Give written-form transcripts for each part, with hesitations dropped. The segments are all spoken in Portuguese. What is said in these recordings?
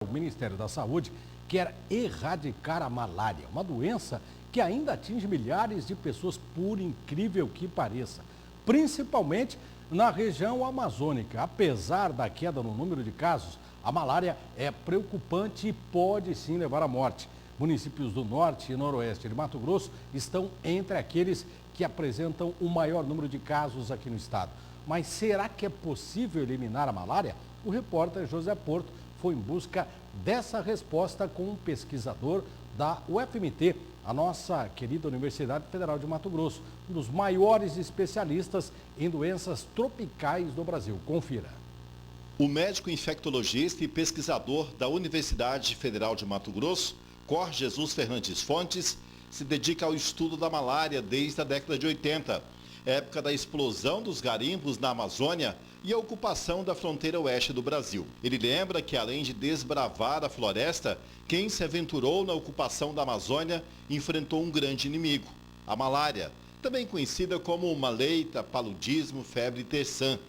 O Ministério da Saúde quer erradicar a malária, uma doença que ainda atinge milhares de pessoas, por incrível que pareça, principalmente na região amazônica. Apesar da queda no número de casos, a malária é preocupante e pode sim levar à morte. Municípios do norte e noroeste de Mato Grosso estão entre aqueles que apresentam o maior número de casos aqui no estado. Mas será que é possível eliminar a malária? O repórter José Porto foi em busca dessa resposta com um pesquisador da UFMT, a nossa querida Universidade Federal de Mato Grosso, um dos maiores especialistas em doenças tropicais do Brasil. Confira. O médico infectologista e pesquisador da Universidade Federal de Mato Grosso, Cor Jesus Fernandes Fontes, se dedica ao estudo da malária desde a década de 80, época da explosão dos garimpos na Amazônia e a ocupação da fronteira oeste do Brasil. Ele lembra que, além de desbravar a floresta, quem se aventurou na ocupação da Amazônia enfrentou um grande inimigo, a malária, também conhecida como maleita, paludismo, febre terçã,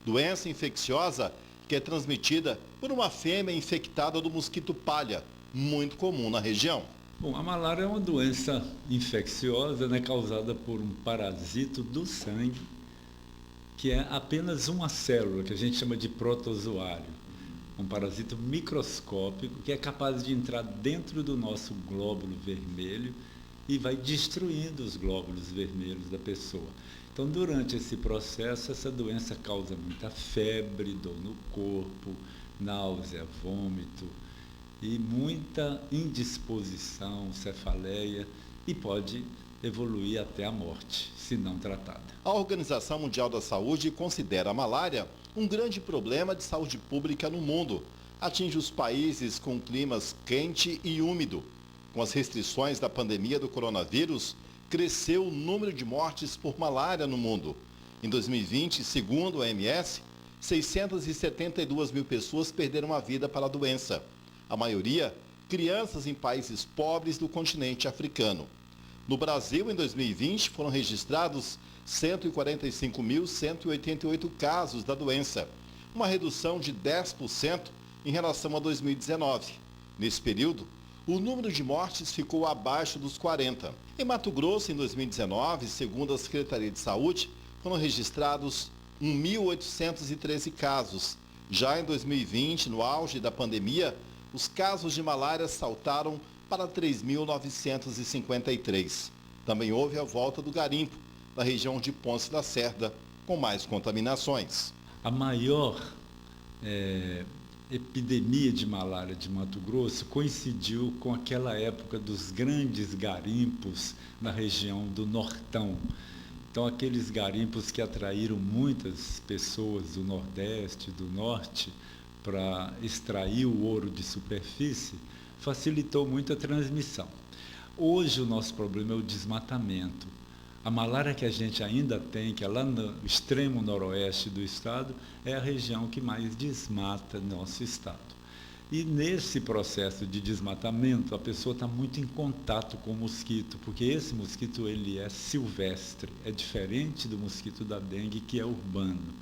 doença infecciosa que é transmitida por uma fêmea infectada do mosquito palha, muito comum na região. Bom, a malária é uma doença infecciosa, causada por um parasito do sangue, que é apenas uma célula, que a gente chama de protozoário. Um parasito microscópico que é capaz de entrar dentro do nosso glóbulo vermelho e vai destruindo os glóbulos vermelhos da pessoa. Então, durante esse processo, essa doença causa muita febre, dor no corpo, náusea, vômito e muita indisposição, cefaleia, e pode evoluir até a morte, se não tratada. A Organização Mundial da Saúde considera a malária um grande problema de saúde pública no mundo. Atinge os países com climas quente e úmido. Com as restrições da pandemia do coronavírus, cresceu o número de mortes por malária no mundo. Em 2020, segundo a OMS, 672 mil pessoas perderam a vida para a doença. A maioria, crianças em países pobres do continente africano. No Brasil, em 2020, foram registrados 145.188 casos da doença, uma redução de 10% em relação a 2019. Nesse período, o número de mortes ficou abaixo dos 40. Em Mato Grosso, em 2019, segundo a Secretaria de Saúde, foram registrados 1.813 casos. Já em 2020, no auge da pandemia, os casos de malária saltaram para 3.953. Também houve a volta do garimpo, na região de Ponce da Serra, com mais contaminações. A maior epidemia de malária de Mato Grosso coincidiu com aquela época dos grandes garimpos na região do Nortão. Então, aqueles garimpos que atraíram muitas pessoas do Nordeste, do Norte, para extrair o ouro de superfície, facilitou muito a transmissão. Hoje o nosso problema é o desmatamento. A malária que a gente ainda tem, que é lá no extremo noroeste do estado, é a região que mais desmata nosso estado. E nesse processo de desmatamento, a pessoa está muito em contato com o mosquito, porque esse mosquito ele é silvestre, é diferente do mosquito da dengue, que é urbano.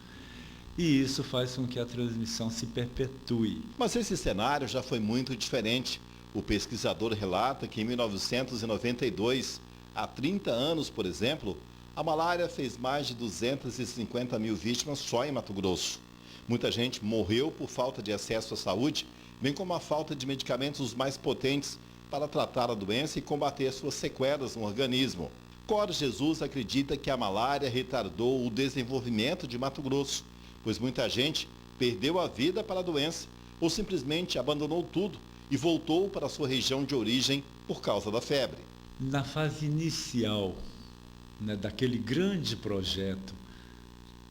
E isso faz com que a transmissão se perpetue. Mas esse cenário já foi muito diferente. O pesquisador relata que em 1992, há 30 anos, por exemplo, a malária fez mais de 250 mil vítimas só em Mato Grosso. Muita gente morreu por falta de acesso à saúde, bem como a falta de medicamentos mais potentes para tratar a doença e combater suas sequelas no organismo. Cor Jesus acredita que a malária retardou o desenvolvimento de Mato Grosso, pois muita gente perdeu a vida para a doença ou simplesmente abandonou tudo e voltou para a sua região de origem por causa da febre. Na fase inicial daquele grande projeto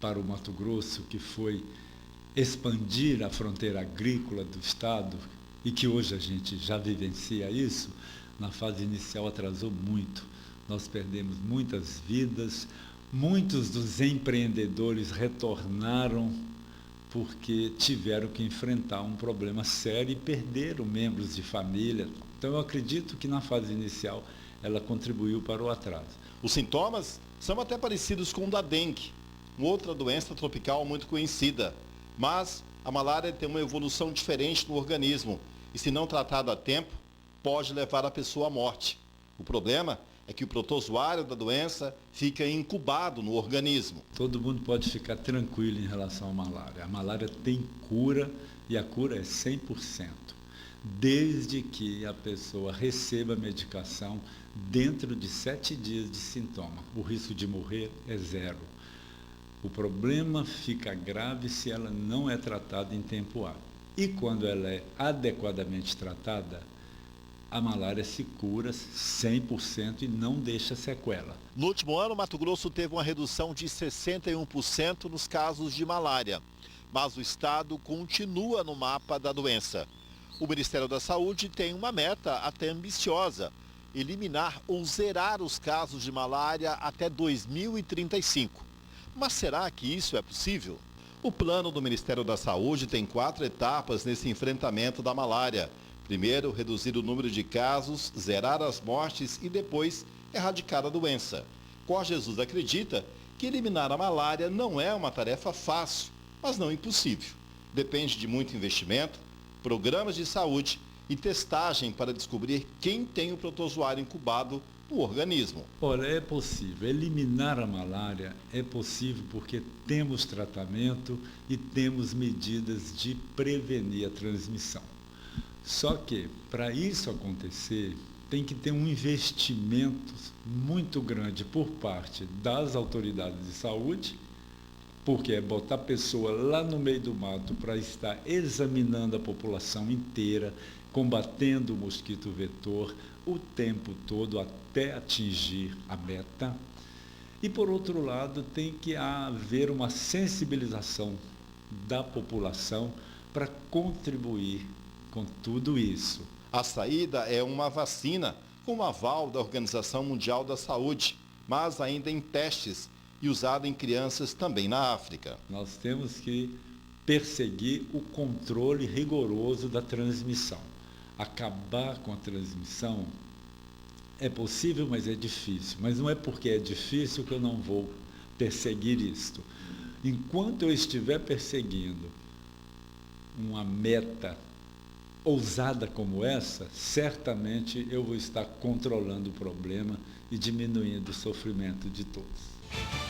para o Mato Grosso, que foi expandir a fronteira agrícola do estado, e que hoje a gente já vivencia isso, na fase inicial atrasou muito. Nós perdemos muitas vidas, muitos dos empreendedores retornaram porque tiveram que enfrentar um problema sério e perderam membros de família. Então eu acredito que na fase inicial ela contribuiu para o atraso. Os sintomas são até parecidos com o da dengue, uma outra doença tropical muito conhecida. Mas a malária tem uma evolução diferente no organismo e, se não tratado a tempo, pode levar a pessoa à morte. O problema é que o protozoário da doença fica incubado no organismo. Todo mundo pode ficar tranquilo em relação à malária. A malária tem cura e a cura é 100%, desde que a pessoa receba a medicação dentro de 7 dias de sintoma. O risco de morrer é 0. O problema fica grave se ela não é tratada em tempo hábil. E quando ela é adequadamente tratada, a malária se cura 100% e não deixa sequela. No último ano, Mato Grosso teve uma redução de 61% nos casos de malária, mas o estado continua no mapa da doença. O Ministério da Saúde tem uma meta até ambiciosa: eliminar ou zerar os casos de malária até 2035. Mas será que isso é possível? O plano do Ministério da Saúde tem 4 etapas nesse enfrentamento da malária. Primeiro, reduzir o número de casos, zerar as mortes e depois erradicar a doença. Cor Jesus acredita que eliminar a malária não é uma tarefa fácil, mas não impossível. Depende de muito investimento, programas de saúde e testagem para descobrir quem tem o protozoário incubado no organismo. Olha, é possível. Eliminar a malária é possível porque temos tratamento e temos medidas de prevenir a transmissão. Só que, para isso acontecer, tem que ter um investimento muito grande por parte das autoridades de saúde, porque é botar a pessoa lá no meio do mato para estar examinando a população inteira, combatendo o mosquito vetor o tempo todo até atingir a meta. E, por outro lado, tem que haver uma sensibilização da população para contribuir com tudo isso. A saída é uma vacina com o aval da Organização Mundial da Saúde, mas ainda em testes e usada em crianças também na África. Nós temos que perseguir o controle rigoroso da transmissão. Acabar com a transmissão é possível, mas é difícil. Mas não é porque é difícil que eu não vou perseguir isto. Enquanto eu estiver perseguindo uma meta ousada como essa, certamente eu vou estar controlando o problema e diminuindo o sofrimento de todos.